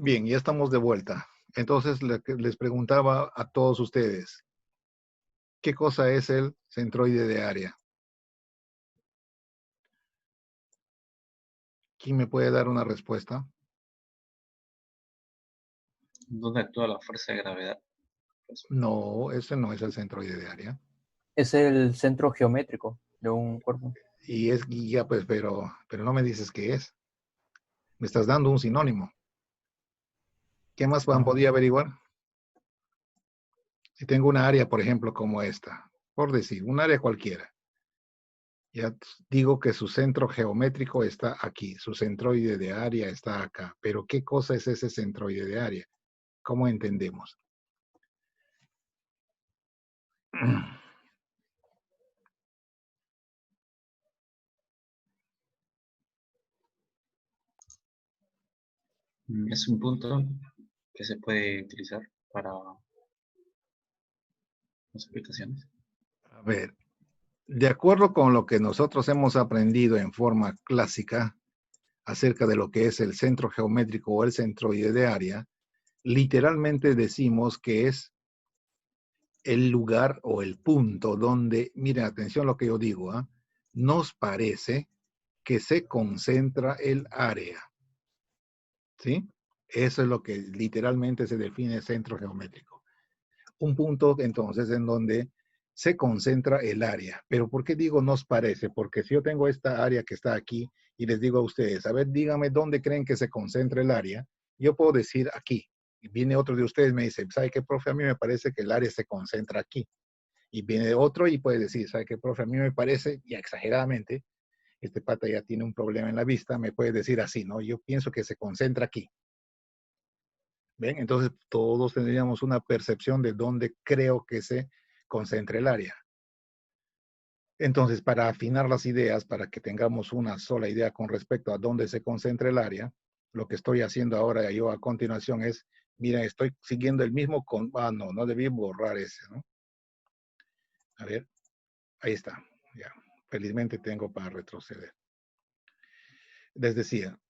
Bien, ya estamos de vuelta. Entonces les preguntaba a todos ustedes, ¿qué cosa es el centroide de área? ¿Quién me puede dar una respuesta? ¿Dónde actúa la fuerza de gravedad? Pues, No, ese no es el centroide de área. Es el centro geométrico de un cuerpo. Y es guía, pues, pero no me dices qué es. Me estás dando un sinónimo. ¿Qué más podía averiguar? Si tengo una área, por ejemplo, como esta, por decir, un área cualquiera. Ya digo que su centro geométrico está aquí, su centroide de área está acá. Pero ¿qué cosa es ese centroide de área? ¿Cómo entendemos? Es un punto que se puede utilizar para las aplicaciones. A ver, de acuerdo con lo que nosotros hemos aprendido en forma clásica acerca de lo que es el centro geométrico o el centroide de área, literalmente decimos que es el lugar o el punto donde, miren, atención a lo que yo digo, ¿eh? Nos parece que se concentra el área, ¿sí? Eso es lo que literalmente se define centro geométrico. Un punto entonces en donde se concentra el área. Pero ¿por qué digo nos parece? Porque si yo tengo esta área que está aquí y les digo a ustedes, a ver, dígame dónde creen que se concentra el área, yo puedo decir aquí. Y viene otro de ustedes y me dice, ¿sabe qué, profe? A mí me parece que el área se concentra aquí. Y viene otro y puede decir, ¿sabe qué, profe? A mí me parece, ya exageradamente, este pata ya tiene un problema en la vista, me puede decir así, ¿no? Yo pienso que se concentra aquí. ¿Ven? Entonces todos tendríamos una percepción de dónde creo que se concentra el área. Entonces, para afinar las ideas, para que tengamos una sola idea con respecto a dónde se concentra el área, lo que estoy haciendo ahora yo a continuación es, mira, estoy siguiendo el mismo no debí borrar ese, ¿no? A ver, ahí está, ya. Felizmente tengo para retroceder. Les decía,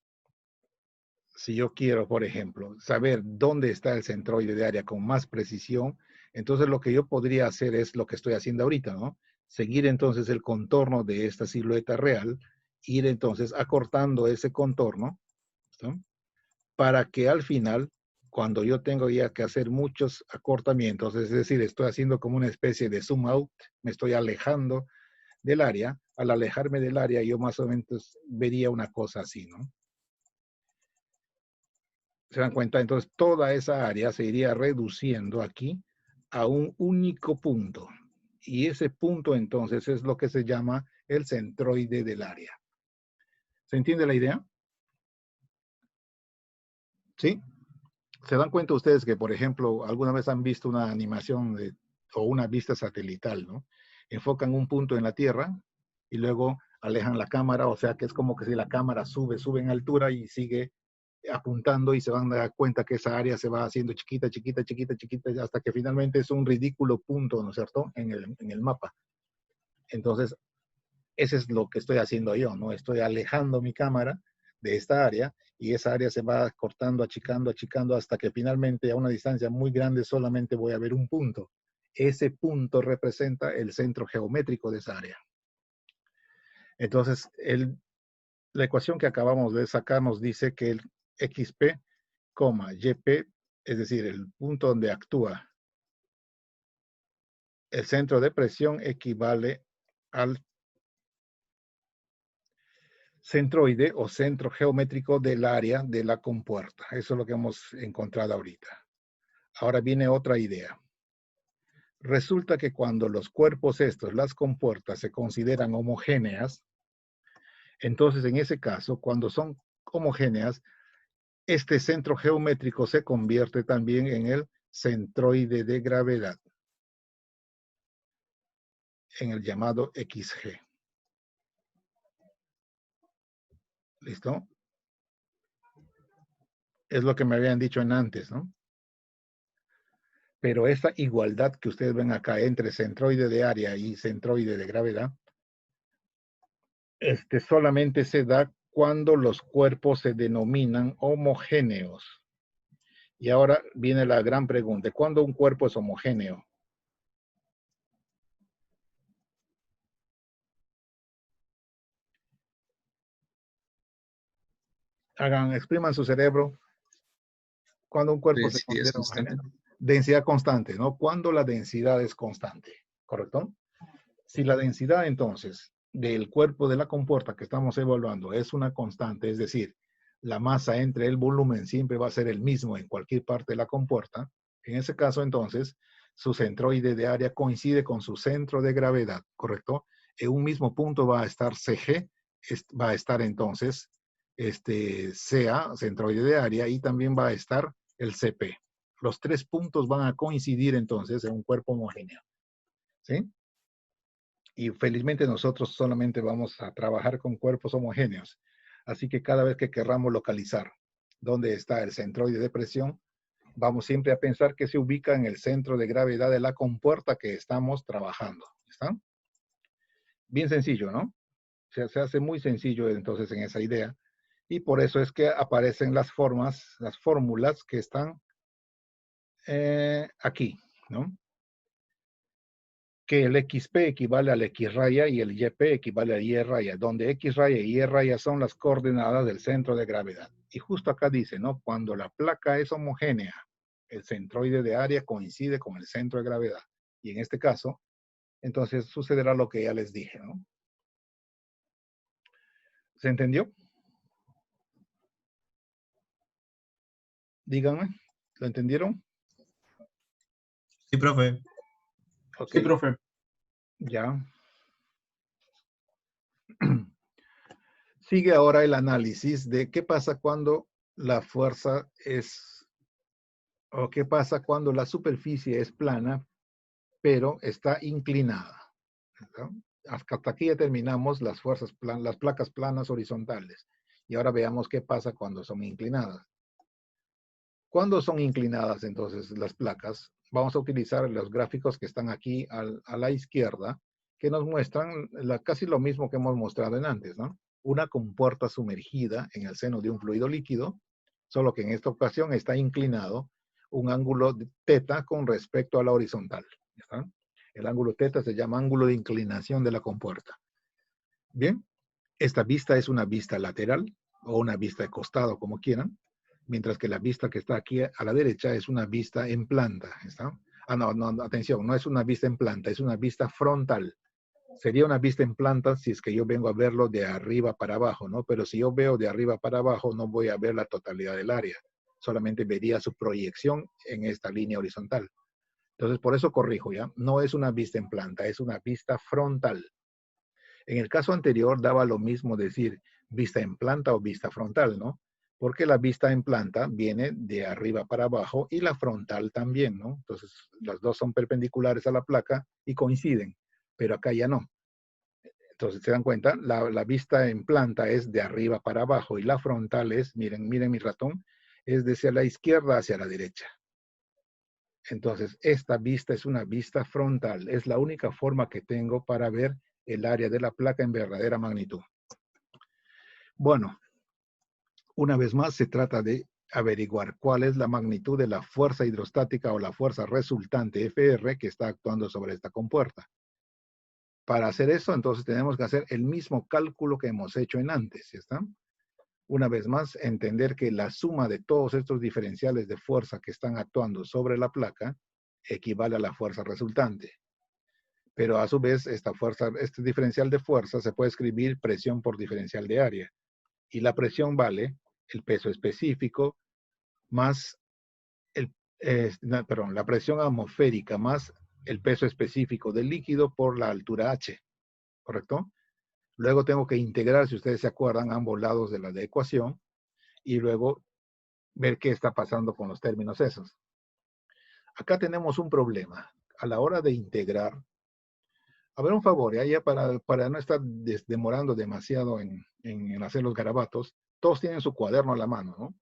si yo quiero, por ejemplo, saber dónde está el centroide de área con más precisión, entonces lo que yo podría hacer es lo que estoy haciendo ahorita, ¿no? Seguir entonces el contorno de esta silueta real, ir entonces acortando ese contorno, ¿no? Para que al final, cuando yo tengo ya que hacer muchos acortamientos, es decir, estoy haciendo como una especie de zoom out, me estoy alejando del área, al alejarme del área yo más o menos vería una cosa así, ¿no? ¿Se dan cuenta? Entonces, toda esa área se iría reduciendo aquí a un único punto. Y ese punto, entonces, es lo que se llama el centroide del área. ¿Se entiende la idea? ¿Sí? ¿Se dan cuenta ustedes que, por ejemplo, alguna vez han visto una animación o una vista satelital, ¿no? Enfocan un punto en la Tierra y luego alejan la cámara, o sea que es como que si la cámara sube en altura y sigue apuntando y se van a dar cuenta que esa área se va haciendo chiquita, chiquita, chiquita, chiquita, hasta que finalmente es un ridículo punto, ¿no es cierto?, en el mapa. Entonces, ese es lo que estoy haciendo yo, ¿no? Estoy alejando mi cámara de esta área y esa área se va cortando, achicando, achicando, hasta que finalmente a una distancia muy grande solamente voy a ver un punto. Ese punto representa el centro geométrico de esa área. Entonces, la ecuación que acabamos de sacar nos dice que el XP, YP, es decir, el punto donde actúa el centro de presión equivale al centroide o centro geométrico del área de la compuerta. Eso es lo que hemos encontrado ahorita. Ahora viene otra idea. Resulta que cuando los cuerpos estos, las compuertas, se consideran homogéneas, entonces en ese caso, cuando son homogéneas, este centro geométrico se convierte también en el centroide de gravedad, en el llamado XG. ¿Listo? Es lo que me habían dicho en antes, ¿no? Pero esta igualdad que ustedes ven acá entre centroide de área y centroide de gravedad, solamente se da cuando los cuerpos se denominan homogéneos. Y ahora viene la gran pregunta. ¿Cuándo un cuerpo es homogéneo? Expriman su cerebro. ¿Cuándo un cuerpo se Densidad es considera constante. homogéneo? Densidad constante, ¿no? ¿Cuándo la densidad es constante? ¿Correcto? Si la densidad, entonces, del cuerpo de la compuerta que estamos evaluando es una constante, es decir, la masa entre el volumen siempre va a ser el mismo en cualquier parte de la compuerta, en ese caso, entonces, su centroide de área coincide con su centro de gravedad, ¿correcto? En un mismo punto va a estar CG, va a estar entonces CA, centroide de área, y también va a estar el CP. Los tres puntos van a coincidir entonces en un cuerpo homogéneo, ¿sí? Y felizmente nosotros solamente vamos a trabajar con cuerpos homogéneos. Así que cada vez que querramos localizar dónde está el centroide de presión, vamos siempre a pensar que se ubica en el centro de gravedad de la compuerta que estamos trabajando. ¿Está? Bien sencillo, ¿no? Se hace muy sencillo entonces en esa idea. Y por eso es que aparecen las formas, las fórmulas que están aquí, ¿no? Que el XP equivale al X raya y el YP equivale al Y raya, donde X raya y Y raya son las coordenadas del centro de gravedad. Y justo acá dice, ¿no? Cuando la placa es homogénea, el centroide de área coincide con el centro de gravedad. Y en este caso, entonces sucederá lo que ya les dije, ¿no? ¿Se entendió? Díganme, ¿lo entendieron? Sí, profe. Ok, Sí, profe. ya. Sigue ahora el análisis de qué pasa cuando la fuerza es, o qué pasa cuando la superficie es plana, pero está inclinada. ¿No? Hasta aquí ya terminamos las fuerzas, las placas planas horizontales. Y ahora veamos qué pasa cuando son inclinadas. Cuando son inclinadas entonces las placas, vamos a utilizar los gráficos que están aquí a la izquierda, que nos muestran casi lo mismo que hemos mostrado en antes, ¿no? Una compuerta sumergida en el seno de un fluido líquido, solo que en esta ocasión está inclinado un ángulo teta con respecto a la horizontal. ¿Está? El ángulo teta se llama ángulo de inclinación de la compuerta. Bien, esta vista es una vista lateral o una vista de costado, como quieran, mientras que la vista que está aquí a la derecha es una vista en planta. ¿Está? No, atención, no es una vista en planta, es una vista frontal. Sería una vista en planta si es que yo vengo a verlo de arriba para abajo, ¿no? Pero si yo veo de arriba para abajo, no voy a ver la totalidad del área. Solamente vería su proyección en esta línea horizontal. Entonces, por eso corrijo, ¿ya? No es una vista en planta, es una vista frontal. En el caso anterior daba lo mismo decir vista en planta o vista frontal, ¿no? Porque la vista en planta viene de arriba para abajo y la frontal también, ¿no? Entonces, las dos son perpendiculares a la placa y coinciden, pero acá ya no. Entonces, ¿se dan cuenta? La vista en planta es de arriba para abajo y la frontal es, miren mi ratón, es desde la izquierda hacia la derecha. Entonces, esta vista es una vista frontal. Es la única forma que tengo para ver el área de la placa en verdadera magnitud. Bueno, una vez más se trata de averiguar cuál es la magnitud de la fuerza hidrostática o la fuerza resultante FR que está actuando sobre esta compuerta. Para hacer eso, entonces tenemos que hacer el mismo cálculo que hemos hecho en antes, ¿sí está? Una vez más, entender que la suma de todos estos diferenciales de fuerza que están actuando sobre la placa equivale a la fuerza resultante. Pero a su vez, esta fuerza, este diferencial de fuerza se puede escribir presión por diferencial de área. Y la presión vale el peso específico más la presión atmosférica más el peso específico del líquido por la altura h, ¿correcto? Luego tengo que integrar, si ustedes se acuerdan, ambos lados de la ecuación y luego ver qué está pasando con los términos esos. Acá tenemos un problema. A la hora de integrar, a ver un favor, ya para no estar demorando demasiado en hacer los garabatos, todos tienen su cuaderno a la mano, ¿no?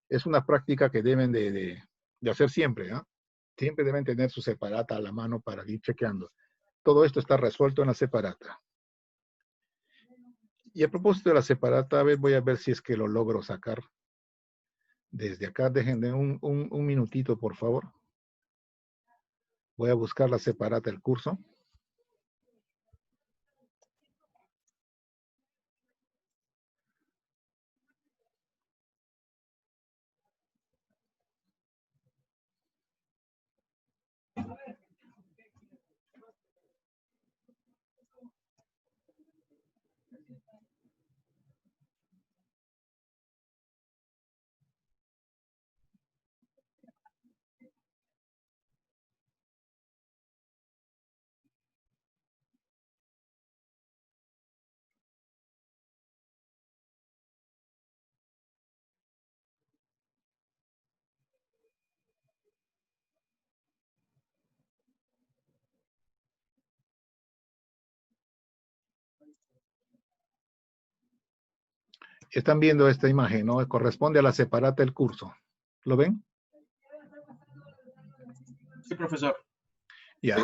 Es una práctica que deben de hacer siempre, ¿no? Siempre deben tener su separata a la mano para ir chequeando. Todo esto está resuelto en la separata. Y a propósito de la separata, a ver, voy a ver si es que lo logro sacar. Desde acá, déjenme un minutito, por favor. Voy a buscar la separata del curso. Están viendo esta imagen, ¿no? Corresponde a la separata del curso. ¿Lo ven? Sí, profesor. Ya.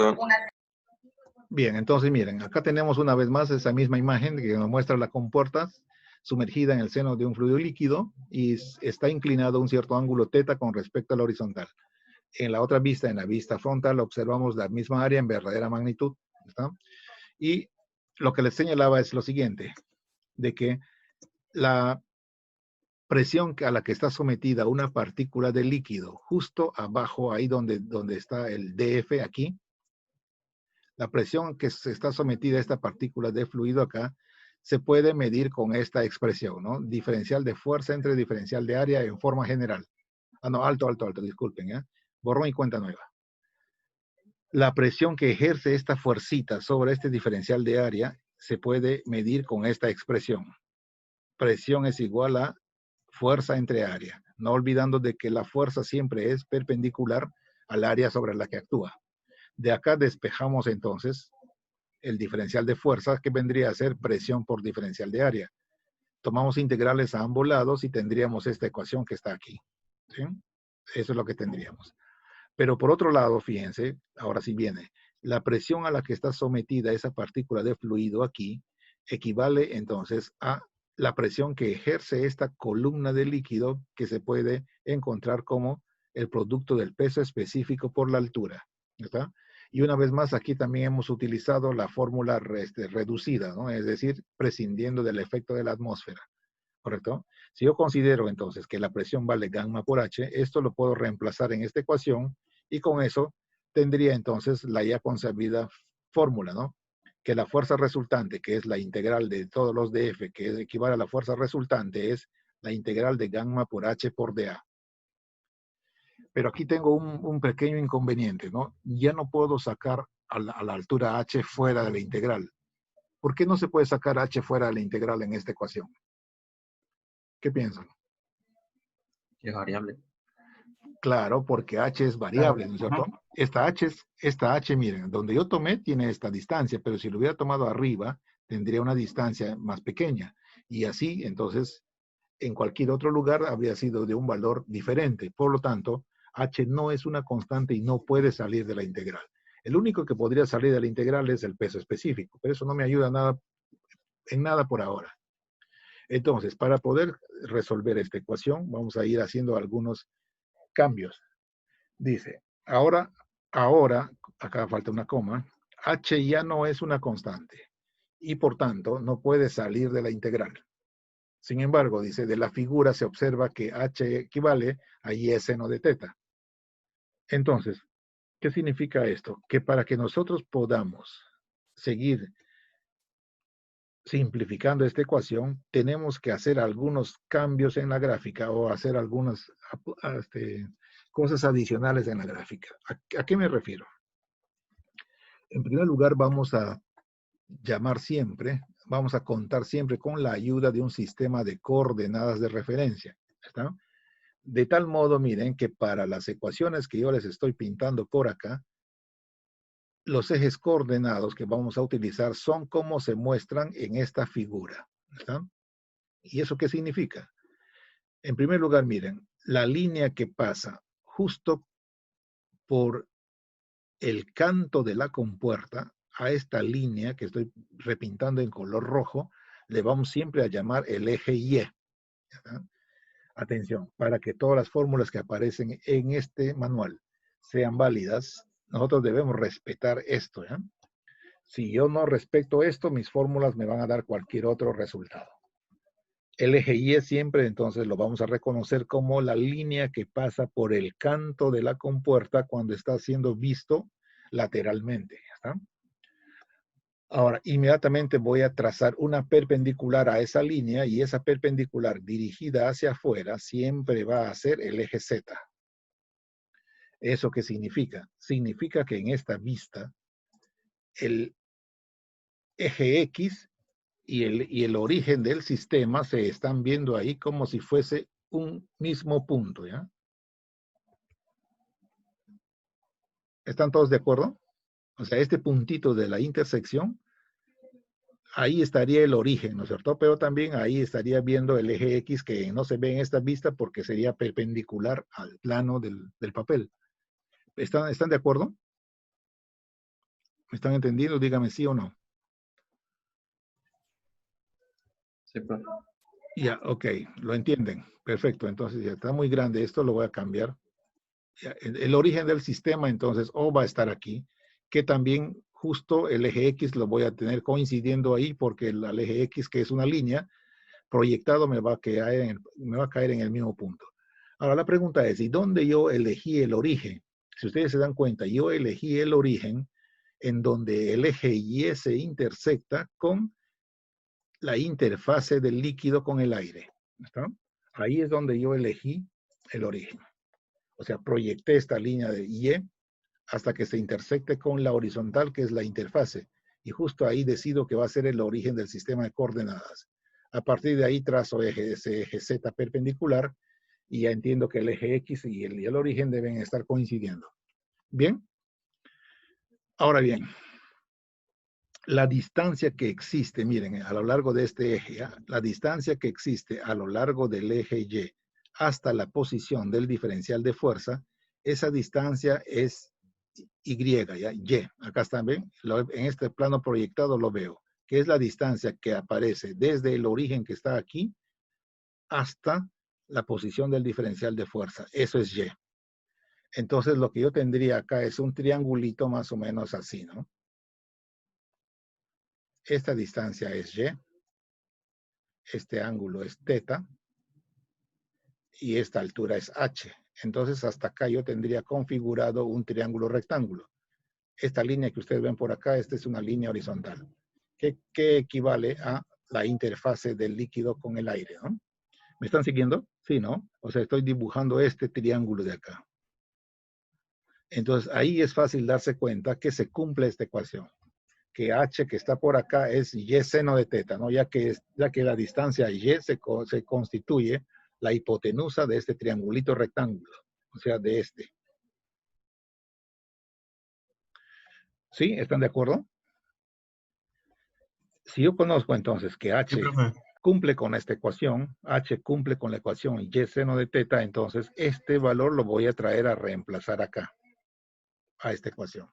Bien, entonces miren, acá tenemos una vez más esa misma imagen que nos muestra la compuerta sumergida en el seno de un fluido líquido y está inclinado a un cierto ángulo θ con respecto a la horizontal. En la otra vista, en la vista frontal, observamos la misma área en verdadera magnitud. ¿Está? Y lo que les señalaba es lo siguiente, de que la presión a la que está sometida una partícula de líquido, justo abajo, ahí donde está el DF aquí, la presión que se está sometida a esta partícula de fluido acá, se puede medir con esta expresión, ¿no? Diferencial de fuerza entre diferencial de área en forma general. Ah, no, alto, disculpen, ¿eh? Borrón y cuenta nueva. La presión que ejerce esta fuercita sobre este diferencial de área se puede medir con esta expresión. Presión es igual a fuerza entre área, no olvidando de que la fuerza siempre es perpendicular al área sobre la que actúa. De acá despejamos entonces el diferencial de fuerza, que vendría a ser presión por diferencial de área. Tomamos integrales a ambos lados y tendríamos esta ecuación que está aquí. ¿Sí? Eso es lo que tendríamos. Pero por otro lado, fíjense, ahora sí viene, la presión a la que está sometida esa partícula de fluido aquí equivale entonces a la presión que ejerce esta columna de líquido, que se puede encontrar como el producto del peso específico por la altura. ¿Está? Y una vez más, aquí también hemos utilizado la fórmula reducida, ¿no? Es decir, prescindiendo del efecto de la atmósfera. ¿Correcto? Si yo considero entonces que la presión vale gamma por H, esto lo puedo reemplazar en esta ecuación y con eso tendría entonces la ya consabida fórmula, ¿no? Que la fuerza resultante, que es la integral de todos los dF, que equivale a la fuerza resultante, es la integral de gamma por H por dA. Pero aquí tengo un pequeño inconveniente, ¿no? Ya no puedo sacar a la altura H fuera de la integral. ¿Por qué no se puede sacar H fuera de la integral en esta ecuación? ¿Qué piensan? Es variable. Claro, porque H es variable, ¿no es cierto? Ajá. Esta H, miren, donde yo tomé tiene esta distancia, pero si lo hubiera tomado arriba, tendría una distancia más pequeña. Y así, entonces, en cualquier otro lugar habría sido de un valor diferente. Por lo tanto, H no es una constante y no puede salir de la integral. El único que podría salir de la integral es el peso específico, pero eso no me ayuda en nada por ahora. Entonces, para poder resolver esta ecuación, vamos a ir haciendo algunos cambios. Dice, ahora, acá falta una coma, H ya no es una constante y por tanto no puede salir de la integral. Sin embargo, dice, de la figura se observa que H equivale a Y seno de θ. Entonces, ¿qué significa esto? Que para que nosotros podamos seguir simplificando esta ecuación, tenemos que hacer algunos cambios en la gráfica o hacer algunas cosas adicionales en la gráfica. ¿A qué me refiero? En primer lugar, vamos a contar siempre con la ayuda de un sistema de coordenadas de referencia. ¿Está? De tal modo, miren, que para las ecuaciones que yo les estoy pintando por acá, los ejes coordenados que vamos a utilizar son como se muestran en esta figura. ¿Está? ¿Y eso qué significa? En primer lugar, miren, la línea que pasa justo por el canto de la compuerta, a esta línea que estoy repintando en color rojo, le vamos siempre a llamar el eje Y. ¿Está? Atención, para que todas las fórmulas que aparecen en este manual sean válidas, nosotros debemos respetar esto, ¿ya? Si yo no respeto esto, mis fórmulas me van a dar cualquier otro resultado. El eje Y siempre entonces lo vamos a reconocer como la línea que pasa por el canto de la compuerta cuando está siendo visto lateralmente. ¿Está? Ahora, inmediatamente voy a trazar una perpendicular a esa línea y esa perpendicular dirigida hacia afuera siempre va a ser el eje Z. ¿Eso qué significa? Significa que en esta vista el eje X y el origen del sistema se están viendo ahí como si fuese un mismo punto, ¿ya? ¿Están todos de acuerdo? O sea, este puntito de la intersección, ahí estaría el origen, ¿no es cierto? Pero también ahí estaría viendo el eje X que no se ve en esta vista porque sería perpendicular al plano del papel. ¿Están de acuerdo? ¿Me están entendiendo? Dígame sí o no. Sí, profe. Ya, ok, lo entienden. Perfecto, entonces ya está muy grande esto, lo voy a cambiar. Ya, el origen del sistema, entonces, O va a estar aquí, que también justo el eje X lo voy a tener coincidiendo ahí, porque el eje X, que es una línea, proyectado me va a caer en el mismo punto. Ahora la pregunta es, ¿y dónde yo elegí el origen? Si ustedes se dan cuenta, yo elegí el origen en donde el eje Y se intersecta con la interfase del líquido con el aire. ¿Está? Ahí es donde yo elegí el origen. O sea, proyecté esta línea de Y hasta que se intersecte con la horizontal, que es la interfase. Y justo ahí decido que va a ser el origen del sistema de coordenadas. A partir de ahí trazo ese eje Z perpendicular y ya entiendo que el eje X y el origen deben estar coincidiendo. ¿Bien? Ahora bien, la distancia que existe, miren, a lo largo de este eje, ¿eh? La distancia que existe a lo largo del eje Y hasta la posición del diferencial de fuerza, esa distancia es Y, ¿ya? Y, acá está, ¿ven? En este plano proyectado lo veo, que es la distancia que aparece desde el origen que está aquí hasta la posición del diferencial de fuerza. Eso es Y. Entonces lo que yo tendría acá es un triangulito más o menos así, ¿no? Esta distancia es Y, este ángulo es θ y esta altura es H. Entonces hasta acá yo tendría configurado un triángulo rectángulo. Esta línea que ustedes ven por acá, esta es una línea horizontal, que equivale a la interfase del líquido con el aire, ¿no? ¿Me están siguiendo? Sí, ¿no? O sea, estoy dibujando este triángulo de acá. Entonces, ahí es fácil darse cuenta que se cumple esta ecuación, que H que está por acá es Y seno de θ, ¿no? Ya que la distancia Y se constituye la hipotenusa de este triangulito rectángulo, o sea, de este. ¿Sí? ¿Están de acuerdo? Si yo conozco entonces que H Sí, profe. cumple con esta ecuación, H cumple con la ecuación Y seno de θ, entonces este valor lo voy a traer a reemplazar acá, a esta ecuación.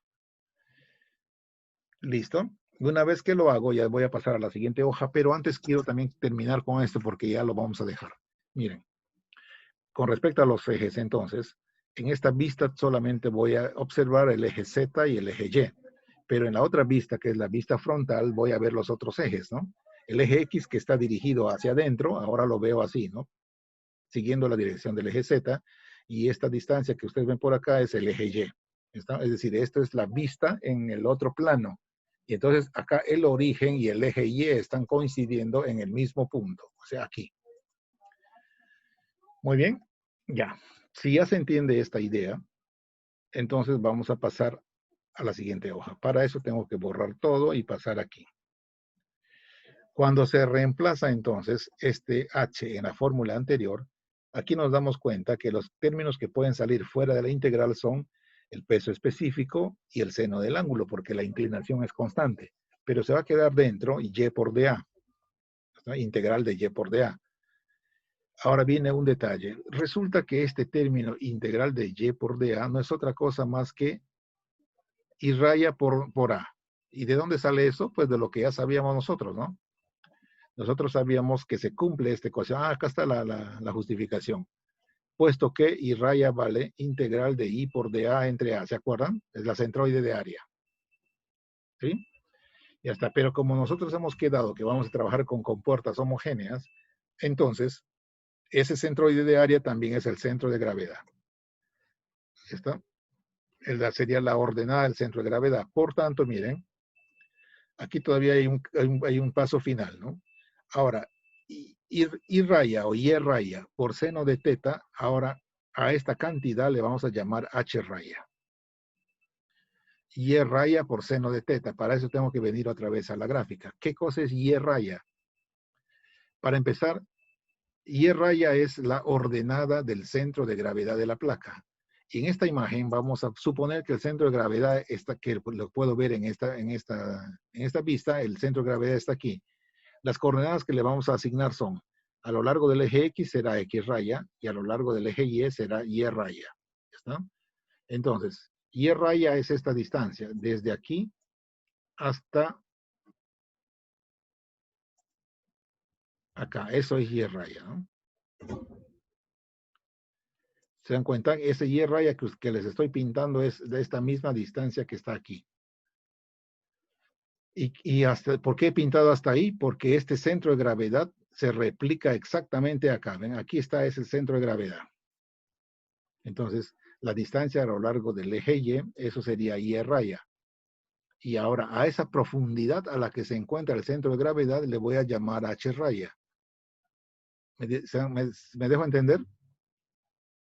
¿Listo? Una vez que lo hago, ya voy a pasar a la siguiente hoja, pero antes quiero también terminar con esto porque ya lo vamos a dejar. Miren, con respecto a los ejes, entonces, en esta vista solamente voy a observar el eje Z y el eje Y, pero en la otra vista, que es la vista frontal, voy a ver los otros ejes, ¿no? El eje X que está dirigido hacia adentro, ahora lo veo así, ¿no? Siguiendo la dirección del eje Z, y esta distancia que ustedes ven por acá es el eje Y. ¿Está? Es decir, esto es la vista en el otro plano. Y entonces acá el origen y el eje Y están coincidiendo en el mismo punto, o sea, aquí. Muy bien, ya. Si ya se entiende esta idea, entonces vamos a pasar a la siguiente hoja. Para eso tengo que borrar todo y pasar aquí. Cuando se reemplaza entonces este H en la fórmula anterior, aquí nos damos cuenta que los términos que pueden salir fuera de la integral son el peso específico y el seno del ángulo, porque la inclinación es constante. Pero se va a quedar dentro Y por dA, ¿no? Integral de Y por dA. Ahora viene un detalle. Resulta que este término integral de Y por dA no es otra cosa más que Y raya por A. ¿Y de dónde sale eso? Pues de lo que ya sabíamos nosotros, ¿no? nosotros sabíamos que se cumple esta ecuación. Acá está la justificación. Puesto que I raya vale integral de I por dA entre A, ¿se acuerdan? Es la centroide de área. ¿Sí? Ya está, pero como nosotros hemos quedado que vamos a trabajar con compuertas homogéneas, entonces ese centroide de área también es el centro de gravedad. ¿Está? Sería la ordenada del centro de gravedad. Por tanto, miren, aquí todavía hay un paso final, ¿no? Ahora, I raya o Y raya por seno de teta, ahora a esta cantidad le vamos a llamar H raya. Y raya por seno de teta. Para eso tengo que venir otra vez a la gráfica. ¿Qué cosa es Y raya? Para empezar, Y raya es la ordenada del centro de gravedad de la placa. Y en esta imagen vamos a suponer que el centro de gravedad está, que lo puedo ver en esta vista, el centro de gravedad está aquí. Las coordenadas que le vamos a asignar son, a lo largo del eje X será X raya y a lo largo del eje Y será Y raya. ¿Está? Entonces, Y raya es esta distancia, desde aquí hasta acá. Eso es Y raya, ¿no? ¿Se dan cuenta? Ese Y raya que les estoy pintando es de esta misma distancia que está aquí. ¿Por qué he pintado hasta ahí? Porque este centro de gravedad se replica exactamente acá. ¿Ven? Aquí está ese centro de gravedad. Entonces, la distancia a lo largo del eje Y, eso sería Y raya. Y ahora, a esa profundidad a la que se encuentra el centro de gravedad, le voy a llamar H raya. ¿Me dejo entender?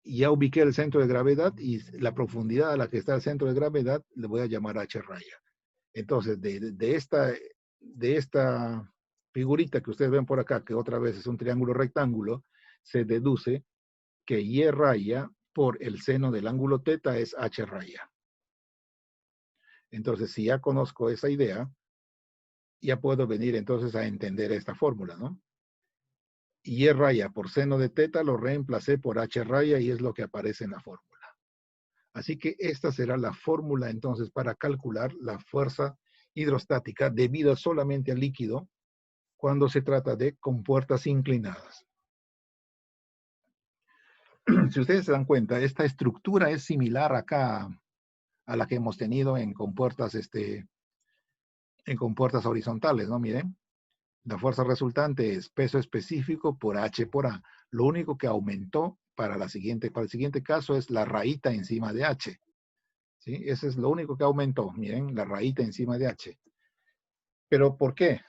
Ya ubiqué el centro de gravedad y la profundidad a la que está el centro de gravedad, le voy a llamar H raya. Entonces, de esta figurita que ustedes ven por acá, que otra vez es un triángulo rectángulo, se deduce que Y raya por el seno del ángulo teta es H raya. Entonces, si ya conozco esa idea, ya puedo venir entonces a entender esta fórmula, ¿no? Y raya por seno de teta lo reemplacé por H raya y es lo que aparece en la fórmula. Así que esta será la fórmula entonces para calcular la fuerza hidrostática debida solamente al líquido cuando se trata de compuertas inclinadas. Si ustedes se dan cuenta, esta estructura es similar acá a la que hemos tenido en compuertas horizontales, ¿no? Miren, la fuerza resultante es peso específico por H por A. Lo único que aumentó para el siguiente caso es la rayita encima de H. ¿Sí? Ese es lo único que aumentó. Miren, la rayita encima de H. ¿Pero por qué?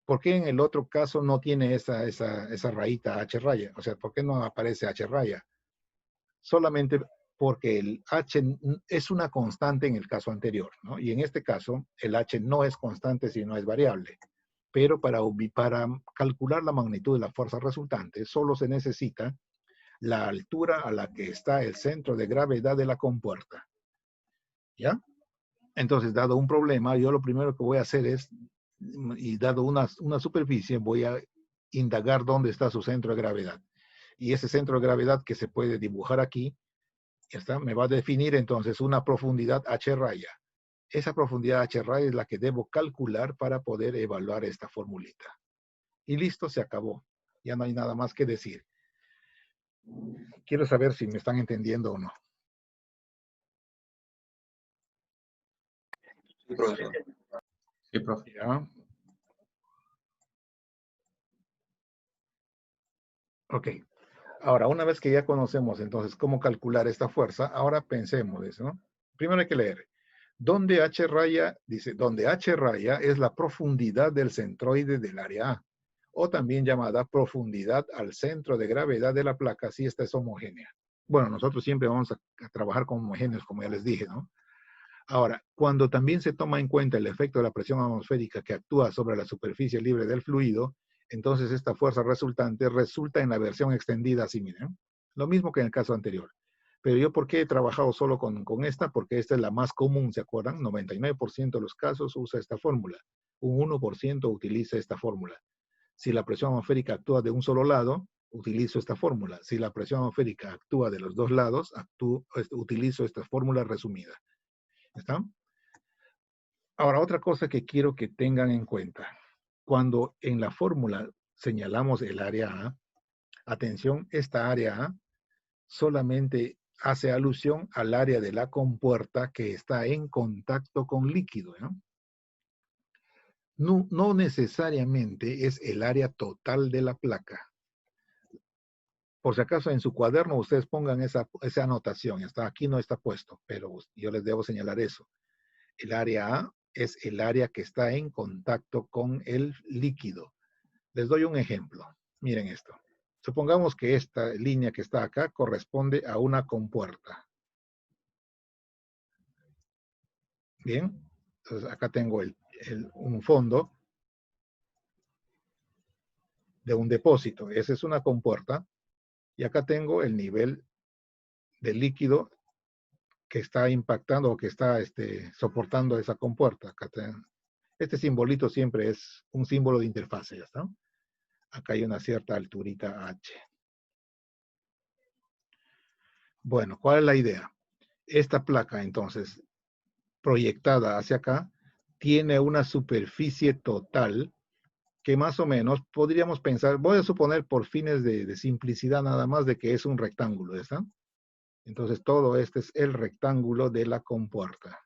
¿Por qué en el otro caso no tiene esa rayita H raya? O sea, ¿por qué no aparece H raya? Solamente porque el H es una constante en el caso anterior, ¿no? Y en este caso, el H no es constante, sino es variable. Pero para calcular la magnitud de la fuerza resultante, solo se necesita la altura a la que está el centro de gravedad de la compuerta. ¿Ya? Entonces, dado un problema, yo lo primero que voy a hacer es, y dado una superficie, voy a indagar dónde está su centro de gravedad. Y ese centro de gravedad que se puede dibujar aquí, ya está, me va a definir entonces una profundidad H raya. Esa profundidad H raya es la que debo calcular para poder evaluar esta formulita. Y listo, se acabó. Ya no hay nada más que decir. Quiero saber si me están entendiendo o no. Sí, profesor. Sí, profe. ¿Ya? Ok. Ahora, una vez que ya conocemos entonces cómo calcular esta fuerza, ahora pensemos eso, ¿no? Primero hay que leer. Donde H raya, dice, donde H raya es la profundidad del centroide del área A, o también llamada profundidad al centro de gravedad de la placa si esta es homogénea. Bueno, nosotros siempre vamos a trabajar con homogéneos, como ya les dije, ¿no? Ahora, cuando también se toma en cuenta el efecto de la presión atmosférica que actúa sobre la superficie libre del fluido, entonces esta fuerza resultante resulta en la versión extendida así, miren. Lo mismo que en el caso anterior. Pero yo, ¿por qué he trabajado solo con esta? Porque esta es la más común, ¿se acuerdan? 99% de los casos usa esta fórmula. Un 1% utiliza esta fórmula. Si la presión atmosférica actúa de un solo lado, utilizo esta fórmula. Si la presión atmosférica actúa de los dos lados, utilizo esta fórmula resumida. ¿Está? Ahora, otra cosa que quiero que tengan en cuenta. cuando en la fórmula señalamos el área A, atención, esta área A solamente hace alusión al área de la compuerta que está en contacto con líquido, ¿no? No necesariamente es el área total de la placa. Por si acaso en su cuaderno ustedes pongan esa anotación. Hasta aquí no está puesto, pero yo les debo señalar eso. El área A es el área que está en contacto con el líquido. Les doy un ejemplo. Miren esto. Supongamos que esta línea que está acá corresponde a una compuerta. Bien. Entonces acá tengo un fondo de un depósito. Esa es una compuerta. Y acá tengo el nivel del líquido que está impactando o que está soportando esa compuerta. Acá este simbolito siempre es un símbolo de interfase, ¿ya está? Acá hay una cierta alturita H. Bueno, ¿cuál es la idea? Esta placa, entonces, proyectada hacia acá, tiene una superficie total que más o menos podríamos pensar, voy a suponer por fines de simplicidad nada más, de que es un rectángulo, ¿ya está? Entonces, todo este es el rectángulo de la compuerta.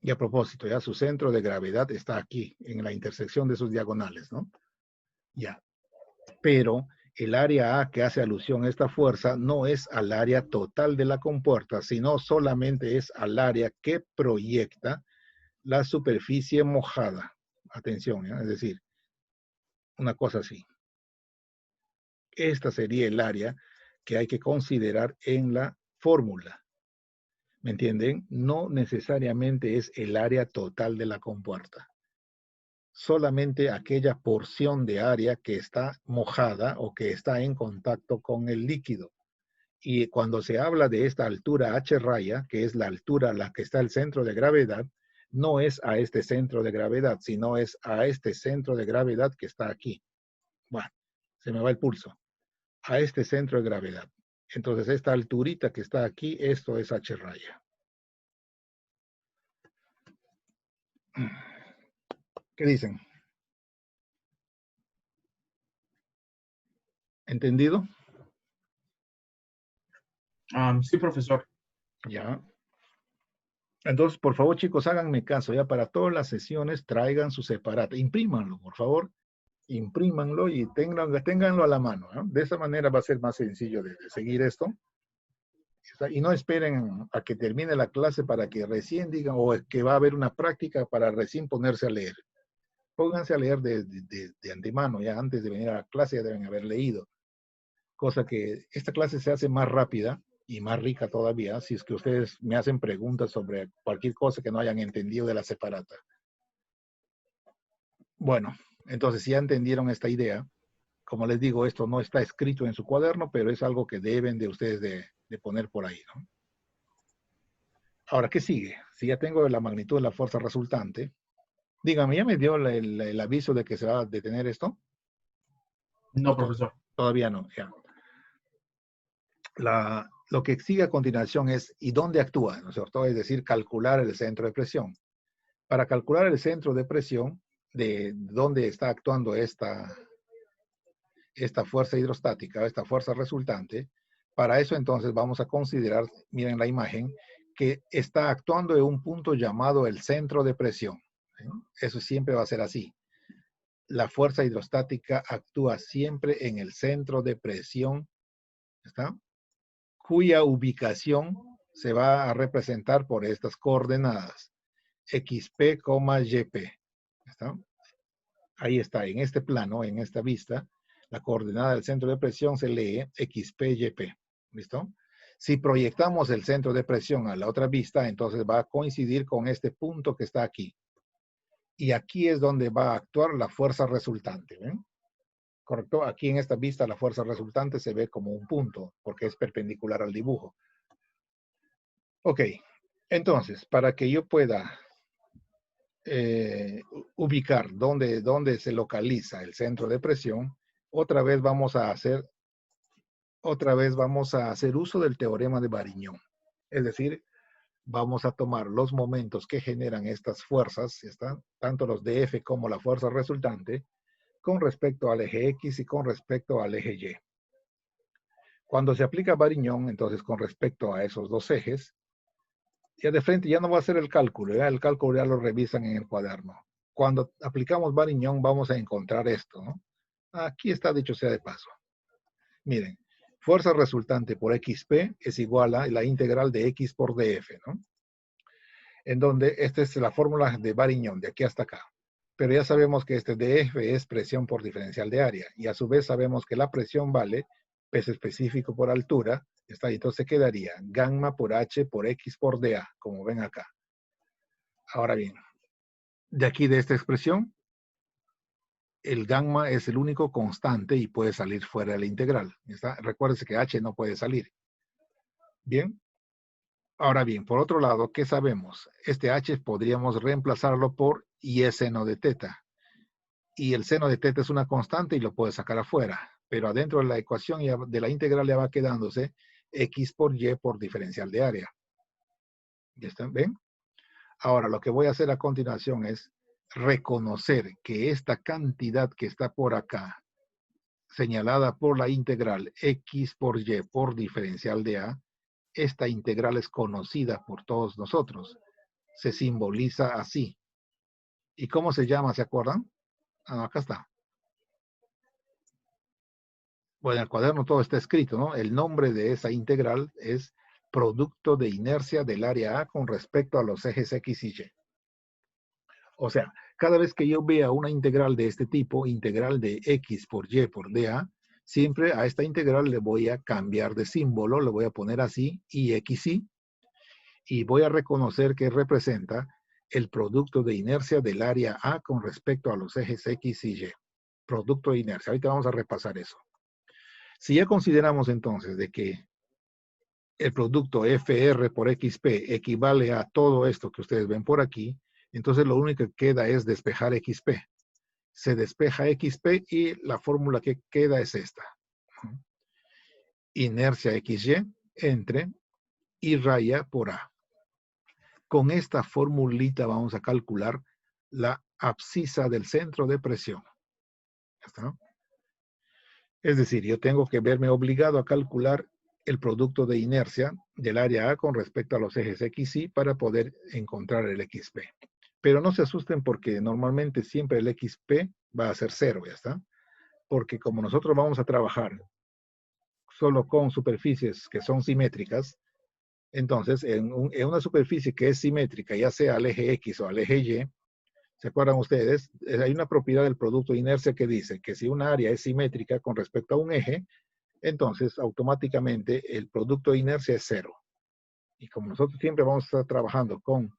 Y a propósito, ya su centro de gravedad está aquí, en la intersección de sus diagonales, ¿no? Ya. Pero el área A que hace alusión a esta fuerza no es al área total de la compuerta, sino solamente es al área que proyecta la superficie mojada. Atención, ¿ya? Es decir, una cosa así. Esta sería el área que hay que considerar en la fórmula. ¿Me entienden? No necesariamente es el área total de la compuerta. Solamente aquella porción de área que está mojada o que está en contacto con el líquido. Y cuando se habla de esta altura H raya, que es la altura a la que está el centro de gravedad, no es a este centro de gravedad, sino es a este centro de gravedad que está aquí. Bueno, se me va el pulso. A este centro de gravedad. Entonces, esta alturita que está aquí, esto es H raya. ¿Qué dicen? ¿Entendido? Sí, profesor. Ya. Entonces, por favor, chicos, háganme caso. Ya para todas las sesiones, traigan su separata. Imprímanlo, por favor. Imprímanlo y ténganlo a la mano, ¿no? De esa manera va a ser más sencillo de seguir esto. Y no esperen a que termine la clase para que recién digan, o que va a haber una práctica para recién ponerse a leer. Pónganse a leer de antemano, ya antes de venir a la clase ya deben haber leído. Cosa que esta clase se hace más rápida y más rica todavía si es que ustedes me hacen preguntas sobre cualquier cosa que no hayan entendido de la separata. Bueno, entonces si ya entendieron esta idea, como les digo, esto no está escrito en su cuaderno, pero es algo que deben de ustedes de poner por ahí, ¿no? Ahora, ¿qué sigue? Si ya tengo la magnitud de la fuerza resultante, dígame, ¿ya me dio el aviso de que se va a detener esto? No, profesor. Todavía no, ya. Lo que sigue a continuación es, ¿y dónde actúa? ¿No es cierto? Es decir, calcular el centro de presión. Para calcular el centro de presión, de dónde está actuando esta fuerza hidrostática, esta fuerza resultante, para eso entonces vamos a considerar, miren la imagen, que está actuando en un punto llamado el centro de presión. ¿Sí? Eso siempre va a ser así. La fuerza hidrostática actúa siempre en el centro de presión, ¿está? Cuya ubicación se va a representar por estas coordenadas, XP, YP. ¿Está? Ahí está, en este plano, en esta vista, la coordenada del centro de presión se lee XP, YP. ¿Listo? Si proyectamos el centro de presión a la otra vista, entonces va a coincidir con este punto que está aquí. Y aquí es donde va a actuar la fuerza resultante. ¿Ven? ¿Correcto? Aquí en esta vista la fuerza resultante se ve como un punto, porque es perpendicular al dibujo. Ok, entonces, para que yo pueda ubicar dónde se localiza el centro de presión, otra vez vamos a hacer uso del teorema de Varignon. Es decir, vamos a tomar los momentos que generan estas fuerzas, ¿está? Tanto los de F como la fuerza resultante, con respecto al eje X y con respecto al eje Y. Cuando se aplica Variñón, entonces con respecto a esos dos ejes, ya de frente ya no va a hacer el cálculo, ya el cálculo ya lo revisan en el cuaderno. Cuando aplicamos Variñón vamos a encontrar esto, ¿no? Aquí está dicho sea de paso. Miren, fuerza resultante por XP es igual a la integral de X por DF, ¿no? En donde esta es la fórmula de Variñón, de aquí hasta acá. Pero ya sabemos que este DF es presión por diferencial de área, y a su vez sabemos que la presión vale peso específico por altura, está ahí, entonces quedaría gamma por H por X por dA, como ven acá. Ahora bien, de aquí de esta expresión, el gamma es el único constante y puede salir fuera de la integral. Recuérdense que H no puede salir. Bien. Ahora bien, por otro lado, ¿qué sabemos? Este H podríamos reemplazarlo por Y seno de teta. Y el seno de teta es una constante y lo puede sacar afuera. Pero adentro de la ecuación de la integral ya va quedándose X por Y por diferencial de área. ¿Ya están? ¿Ven? Ahora, lo que voy a hacer a continuación es reconocer que esta cantidad que está por acá, señalada por la integral X por Y por diferencial de A, esta integral es conocida por todos nosotros. Se simboliza así. ¿Y cómo se llama? ¿Se acuerdan? Acá está. Bueno, en el cuaderno todo está escrito, ¿no? El nombre de esa integral es producto de inercia del área A con respecto a los ejes X y Y. O sea, cada vez que yo vea una integral de este tipo, integral de X por Y por dA, siempre a esta integral le voy a cambiar de símbolo, le voy a poner así, IXY, y voy a reconocer que representa el producto de inercia del área A con respecto a los ejes X y Y. Producto de inercia. Ahorita vamos a repasar eso. Si ya consideramos entonces de que el producto FR por XP equivale a todo esto que ustedes ven por aquí, entonces lo único que queda es despejar XP. Se despeja XP y la fórmula que queda es esta. Inercia XY entre I raya por A. Con esta formulita vamos a calcular la abscisa del centro de presión. ¿Ya está? Es decir, yo tengo que verme obligado a calcular el producto de inercia del área A con respecto a los ejes X y Y para poder encontrar el XP. Pero no se asusten porque normalmente siempre el XP va a ser 0, ¿ya está? Porque como nosotros vamos a trabajar solo con superficies que son simétricas, entonces en una superficie que es simétrica, ya sea al eje X o al eje Y, ¿se acuerdan ustedes? Hay una propiedad del producto de inercia que dice que si una área es simétrica con respecto a un eje, entonces automáticamente el producto de inercia es 0. Y como nosotros siempre vamos a estar trabajando con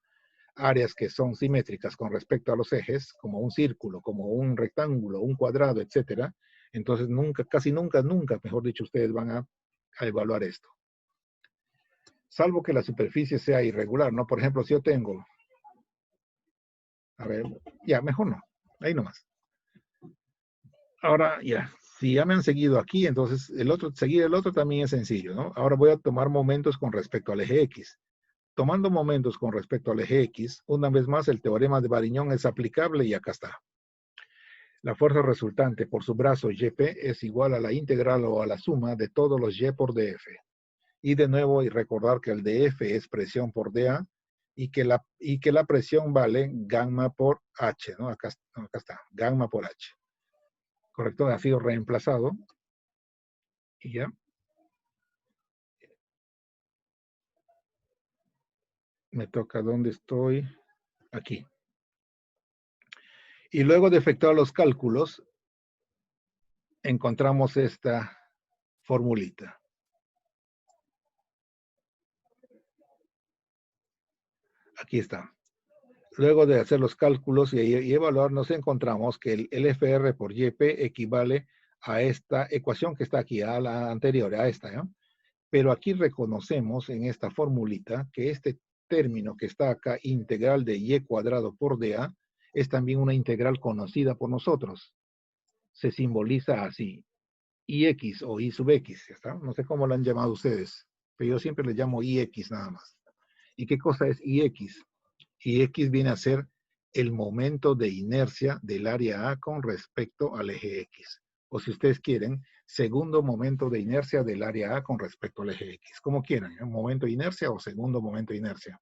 áreas que son simétricas con respecto a los ejes, como un círculo, como un rectángulo, un cuadrado, etcétera, entonces nunca, casi nunca, mejor dicho, ustedes van a evaluar esto. Salvo que la superficie sea irregular, ¿no? Por ejemplo, si yo tengo, a ver, ya, mejor no, ahí nomás. Ahora, ya, si ya me han seguido aquí, entonces seguir el otro también es sencillo, ¿no? Ahora voy a tomar momentos con respecto al eje X. Tomando momentos con respecto al eje X, una vez más el teorema de Variñón es aplicable y acá está. La fuerza resultante por su brazo YP es igual a la integral o a la suma de todos los Y por DF. Y de nuevo, y recordar que el DF es presión por dA y que la presión vale gamma por H, ¿no? Acá está, gamma por H. ¿Correcto? Ha sido reemplazado. Y ya. Me toca, ¿dónde estoy? Aquí. Y luego de efectuar los cálculos, encontramos esta formulita. Aquí está. Luego de hacer los cálculos y evaluar, nos encontramos que el FR por YP equivale a esta ecuación que está aquí, a la anterior, a esta, ¿no? Pero aquí reconocemos en esta formulita que este término que está acá, integral de Y cuadrado por dA, es también una integral conocida por nosotros. Se simboliza así, IX o I sub X, ¿está? No sé cómo lo han llamado ustedes, pero yo siempre le llamo IX nada más. ¿Y qué cosa es IX? IX viene a ser el momento de inercia del área A con respecto al eje X. O si ustedes quieren, segundo momento de inercia del área A con respecto al eje X. Como quieran, ¿eh? Momento de inercia o segundo momento de inercia.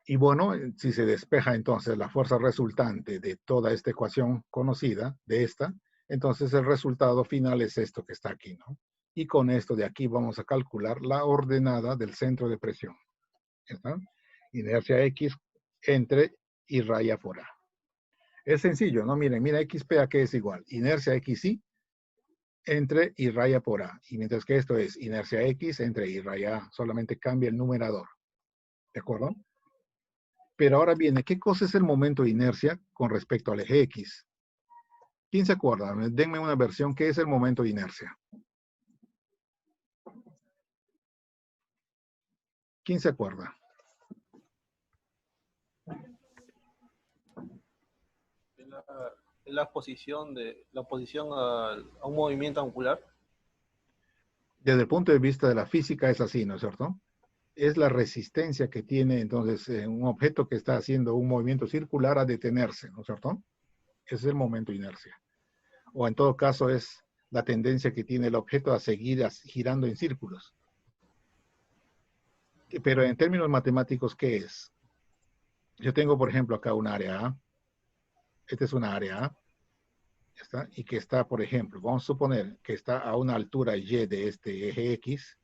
Y bueno, si se despeja entonces la fuerza resultante de toda esta ecuación conocida, de esta, entonces el resultado final es esto que está aquí, ¿no? Y con esto de aquí vamos a calcular la ordenada del centro de presión. ¿Está? Inercia X entre y raya por A. Es sencillo, ¿no? Miren, mira XP a qué es igual. Inercia XY entre y raya por A. Y mientras que esto es inercia X entre y raya A. Solamente cambia el numerador. ¿De acuerdo? Pero ahora viene, ¿qué cosa es el momento de inercia con respecto al eje X? ¿Quién se acuerda? Denme una versión. ¿Qué es el momento de inercia? ¿Quién se acuerda? La oposición a un movimiento angular. Desde el punto de vista de la física es así, ¿no es cierto? Es la resistencia que tiene entonces un objeto que está haciendo un movimiento circular a detenerse, ¿no es cierto? Ese es el momento de inercia. O en todo caso es la tendencia que tiene el objeto a seguir girando en círculos. Pero en términos matemáticos, ¿qué es? Yo tengo, por ejemplo, acá un área A. Esta es una área A. ¿Está? Y que está, por ejemplo, vamos a suponer que está a una altura Y de este eje X.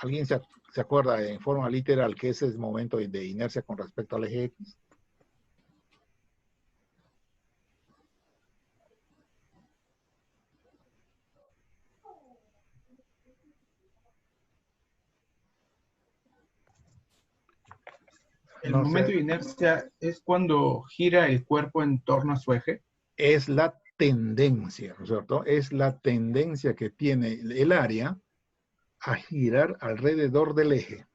¿Alguien se acuerda en forma literal que ese es el momento de inercia con respecto al eje X? El No momento sé. de inercia es cuando gira el cuerpo en torno a su eje. Es la tendencia, ¿no es cierto? Es la tendencia que tiene el área a girar alrededor del eje.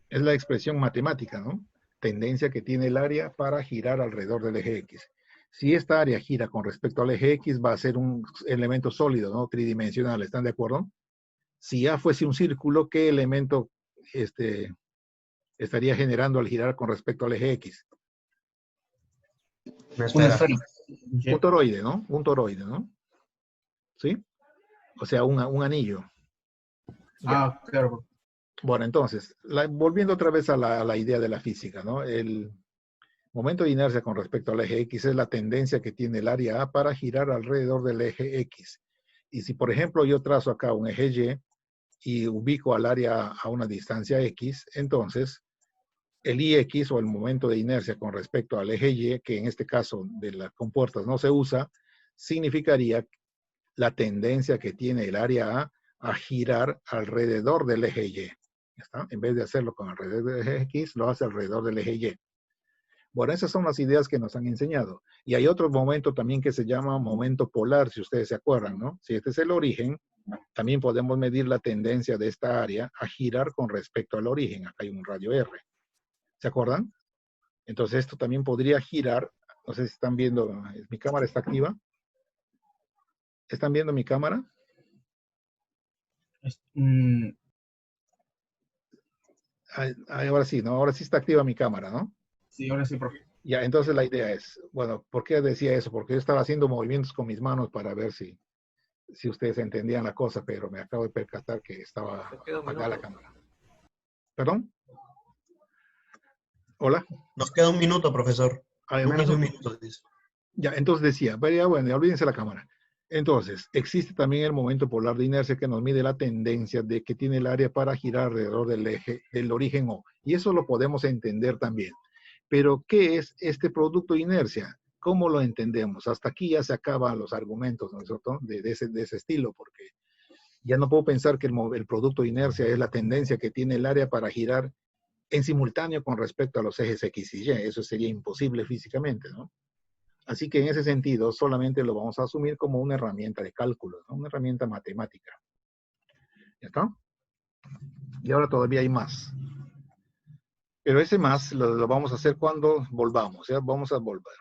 Es la expresión matemática, ¿no? Tendencia que tiene el área para girar alrededor del eje X. Si esta área gira con respecto al eje X, va a ser un elemento sólido, ¿no? Tridimensional, ¿están de acuerdo? Si ya fuese un círculo, ¿qué elemento estaría generando al girar con respecto al eje X? Una Una esfera. esfera. Un toroide, ¿no? Un toroide, ¿no? ¿Sí? O sea, un anillo. Ya. Ah, claro. Bueno, entonces, volviendo otra vez a la idea de la física, ¿no? El momento de inercia con respecto al eje X es la tendencia que tiene el área A para girar alrededor del eje X. Y si, por ejemplo, yo trazo acá un eje Y y ubico al área a una distancia X, entonces el IX o el momento de inercia con respecto al eje Y, que en este caso de las compuertas no se usa, significaría la tendencia que tiene el área a girar alrededor del eje Y. ¿Está? En vez de hacerlo con alrededor del eje X, lo hace alrededor del eje Y. Bueno, esas son las ideas que nos han enseñado. Y hay otro momento también que se llama momento polar, si ustedes se acuerdan, ¿no? Si este es el origen, también podemos medir la tendencia de esta área a girar con respecto al origen. Acá hay un radio R. ¿Se acuerdan? Entonces esto también podría girar. No sé si están viendo, ¿mi cámara está activa? ¿Están viendo mi cámara? Ahora sí, ¿no? Ahora sí está activa mi cámara, ¿no? Sí, ahora sí, profe. Ya, entonces la idea es, bueno, ¿por qué decía eso? Porque yo estaba haciendo movimientos con mis manos para ver si ustedes entendían la cosa, pero me acabo de percatar que estaba apagada la cámara. ¿Perdón? ¿Hola? Nos queda un minuto, profesor. Menos un minuto, dice. Ya, entonces decía, bueno, ya olvídense la cámara. Entonces, existe también el momento polar de inercia que nos mide la tendencia de que tiene el área para girar alrededor del eje, del origen O. Y eso lo podemos entender también. Pero, ¿qué es este producto de inercia? ¿Cómo lo entendemos? Hasta aquí ya se acaban los argumentos, ¿no es cierto? De ese estilo, porque ya no puedo pensar que el producto de inercia es la tendencia que tiene el área para girar en simultáneo con respecto a los ejes X y Y. Eso sería imposible físicamente, ¿no? Así que en ese sentido, solamente lo vamos a asumir como una herramienta de cálculo, ¿no? Una herramienta matemática. ¿Ya está? Y ahora todavía hay más. Pero ese más lo vamos a hacer cuando volvamos, ¿ya? Vamos a volver.